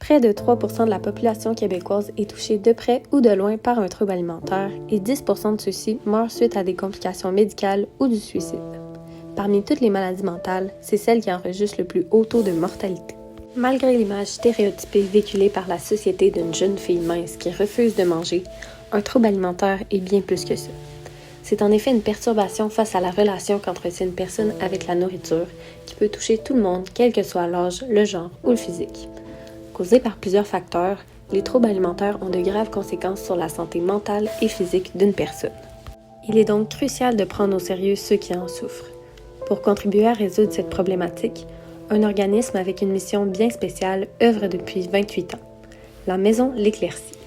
Près de 3% de la population québécoise est touchée de près ou de loin par un trouble alimentaire et 10% de ceux-ci meurent suite à des complications médicales ou du suicide. Parmi toutes les maladies mentales, c'est celle qui enregistre le plus haut taux de mortalité. Malgré l'image stéréotypée véhiculée par la société d'une jeune fille mince qui refuse de manger, un trouble alimentaire est bien plus que ça. C'est en effet une perturbation face à la relation qu'entretient une personne avec la nourriture qui peut toucher tout le monde, quel que soit l'âge, le genre ou le physique. Causés par plusieurs facteurs, les troubles alimentaires ont de graves conséquences sur la santé mentale et physique d'une personne. Il est donc crucial de prendre au sérieux ceux qui en souffrent. Pour contribuer à résoudre cette problématique, un organisme avec une mission bien spéciale œuvre depuis 28 ans, la Maison L'Éclaircie.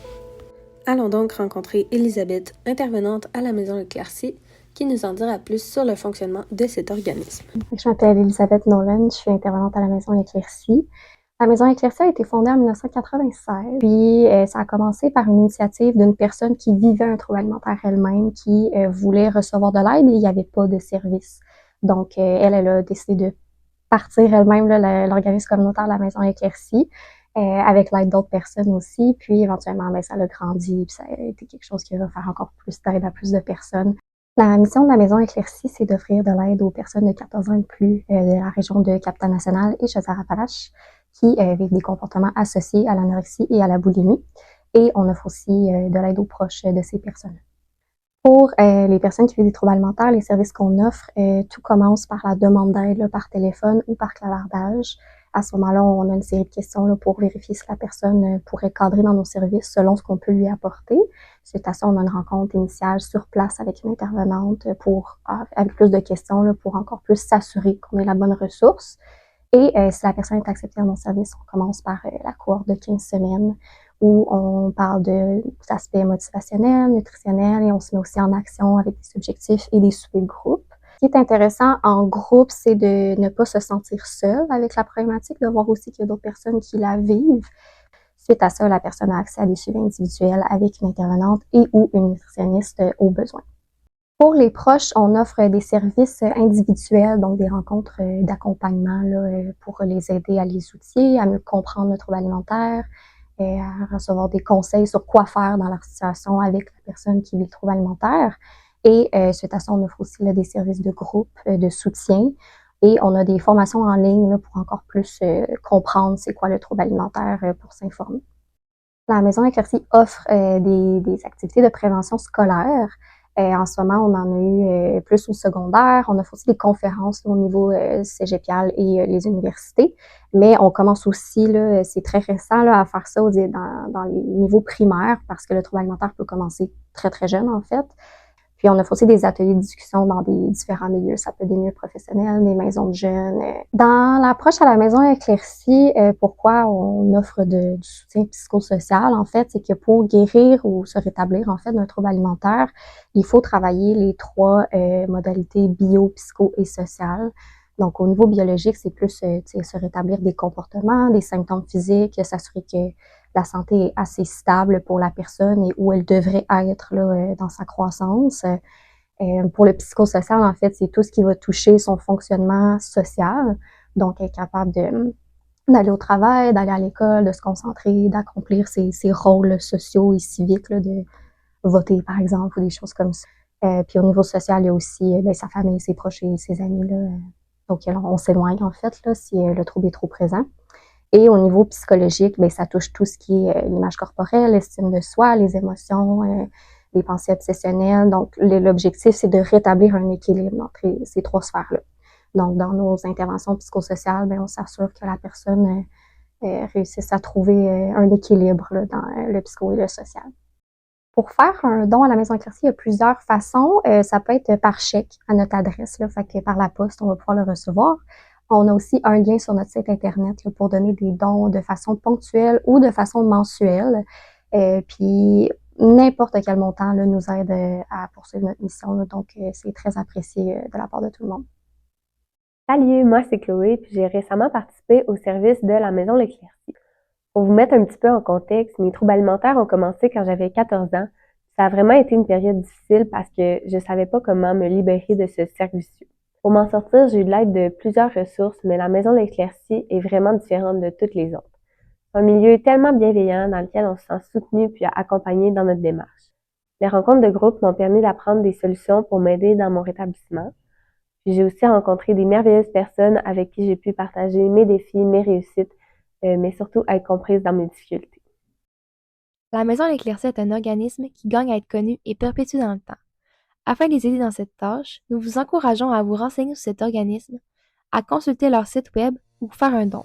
Allons donc rencontrer Elisabeth, intervenante à la Maison L'Éclaircie, qui nous en dira plus sur le fonctionnement de cet organisme. Je m'appelle Elisabeth Nolan, je suis intervenante à la Maison L'Éclaircie. La Maison L'Éclaircie a été fondée en 1996, puis ça a commencé par une initiative d'une personne qui vivait un trouble alimentaire elle-même, qui voulait recevoir de l'aide et il n'y avait pas de service. Donc, elle a décidé de partir elle-même l'organisme communautaire de la Maison L'Éclaircie, avec l'aide d'autres personnes aussi. Puis, éventuellement, ça a grandi, puis ça a été quelque chose qui va faire encore plus d'aide à plus de personnes. La mission de la Maison Éclaircie, c'est d'offrir de l'aide aux personnes de 14 ans et plus de la région de Capitale-Nationale et Chaudière-Appalaches qui vivent des comportements associés à l'anorexie et à la boulimie. Et on offre aussi de l'aide aux proches de ces personnes. Pour les personnes qui vivent des troubles alimentaires, les services qu'on offre, tout commence par la demande d'aide par téléphone ou par clavardage. À ce moment-là, on a une série de questions là, pour vérifier si la personne pourrait cadrer dans nos services selon ce qu'on peut lui apporter. Suite à ça, on a une rencontre initiale sur place avec une intervenante avec plus de questions là, pour encore plus s'assurer qu'on ait la bonne ressource. Et si la personne est acceptée dans nos services, on commence par la cohorte de 15 semaines où on parle d'aspects motivationnels, nutritionnels et on se met aussi en action avec des objectifs et des soupers de groupe. Ce qui est intéressant en groupe, c'est de ne pas se sentir seul avec la problématique, de voir aussi qu'il y a d'autres personnes qui la vivent. Suite à ça, la personne a accès à des suivis individuels avec une intervenante et ou une nutritionniste au besoin. Pour les proches, on offre des services individuels, donc des rencontres d'accompagnement là, pour les aider à les outiller, à mieux comprendre le trouble alimentaire, à recevoir des conseils sur quoi faire dans leur situation avec la personne qui vit le trouble alimentaire. Et suite à ça, on offre aussi là, des services de groupe, de soutien. Et on a des formations en ligne là, pour encore plus comprendre c'est quoi le trouble alimentaire pour s'informer. La Maison Éclaircie offre des activités de prévention scolaire. En ce moment, on en a eu plus au secondaire. On offre aussi des conférences là, au niveau cégepial et les universités. Mais on commence aussi, là, c'est très récent, là, à faire ça dans les niveaux primaires parce que le trouble alimentaire peut commencer très, très jeune, en fait. Puis on offre aussi des ateliers de discussion dans des différents milieux. Ça peut être des milieux professionnels, des maisons de jeunes. Dans l'approche à la Maison Éclaircie, pourquoi on offre du soutien psychosocial, en fait, c'est que pour guérir ou se rétablir, en fait, d'un trouble alimentaire, il faut travailler les 3 modalités bio, psycho et sociales. Donc, au niveau biologique, c'est plus se rétablir des comportements, des symptômes physiques, s'assurer que la santé est assez stable pour la personne et où elle devrait être là, dans sa croissance. Pour le psychosocial, en fait, c'est tout ce qui va toucher son fonctionnement social. Donc, être capable d'aller au travail, d'aller à l'école, de se concentrer, d'accomplir ses rôles sociaux et civiques, là, de voter, par exemple, ou des choses comme ça. Puis au niveau social, il y a aussi sa famille, ses proches et ses amis. Là, donc, on s'éloigne, en fait, là, si le trouble est trop présent. Et au niveau psychologique, ça touche tout ce qui est l'image corporelle, l'estime de soi, les émotions, les pensées obsessionnelles. Donc, l'objectif, c'est de rétablir un équilibre entre ces 3 sphères-là. Donc, dans nos interventions psychosociales, on s'assure que la personne réussisse à trouver un équilibre là, dans le psycho et le social. Pour faire un don à la Maison Éclaircie, il y a plusieurs façons. Ça peut être par chèque à notre adresse, là, fait que par la poste, on va pouvoir le recevoir. On a aussi un lien sur notre site internet là, pour donner des dons de façon ponctuelle ou de façon mensuelle. Puis n'importe quel montant là, nous aide à poursuivre notre mission. Là, donc, c'est très apprécié de la part de tout le monde. Salut, moi c'est Chloé, puis j'ai récemment participé au service de la Maison L'Éclaircie. Pour vous mettre un petit peu en contexte, mes troubles alimentaires ont commencé quand j'avais 14 ans. Ça a vraiment été une période difficile parce que je savais pas comment me libérer de ce cercle vicieux. Pour m'en sortir, j'ai eu de l'aide de plusieurs ressources, mais la Maison L'Éclaircie est vraiment différente de toutes les autres. Un milieu tellement bienveillant dans lequel on se sent soutenu puis accompagné dans notre démarche. Les rencontres de groupe m'ont permis d'apprendre des solutions pour m'aider dans mon rétablissement. Puis j'ai aussi rencontré des merveilleuses personnes avec qui j'ai pu partager mes défis, mes réussites, mais surtout être comprise dans mes difficultés. La Maison à l'éclaircie est un organisme qui gagne à être connu et perpétué dans le temps. Afin de les aider dans cette tâche, nous vous encourageons à vous renseigner sur cet organisme, à consulter leur site web ou faire un don.